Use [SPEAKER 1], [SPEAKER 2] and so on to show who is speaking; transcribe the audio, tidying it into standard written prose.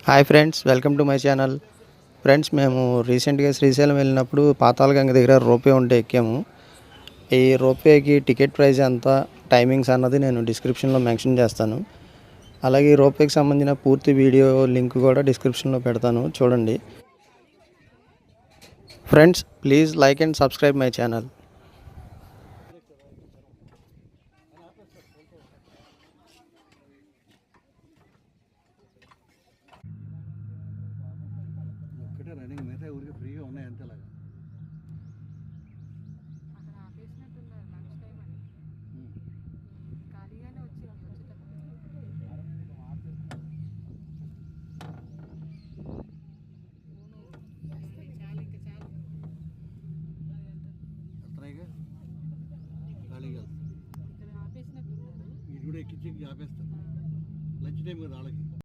[SPEAKER 1] Hi friends, welcome to my channel. Friends, మేము రీసెంట్గా శ్రీశైలం వెళ్ళినప్పుడు పాతాళగంగ దగ్గర రోపే ఉంటే ఎక్కాము. ఈ రోపేకి టికెట్ ప్రైస్ ఎంత, టైమింగ్స్ అన్నది నేను డిస్క్రిప్షన్లో మెన్షన్ చేస్తాను. అలాగే ఈ రోపేకి సంబంధించిన పూర్తి వీడియో లింక్ కూడా డిస్క్రిప్షన్లో పెడతాను, చూడండి. Friends, please like and subscribe my channel.
[SPEAKER 2] Running మిగతా ఊరికి ఫ్రీగా ఉన్నాయి అంతేలాగా ఖాళీగా ఇది కూడా ఎక్కించి ఆపేస్తాను. లంచ్ టైం కదా వాళ్ళకి.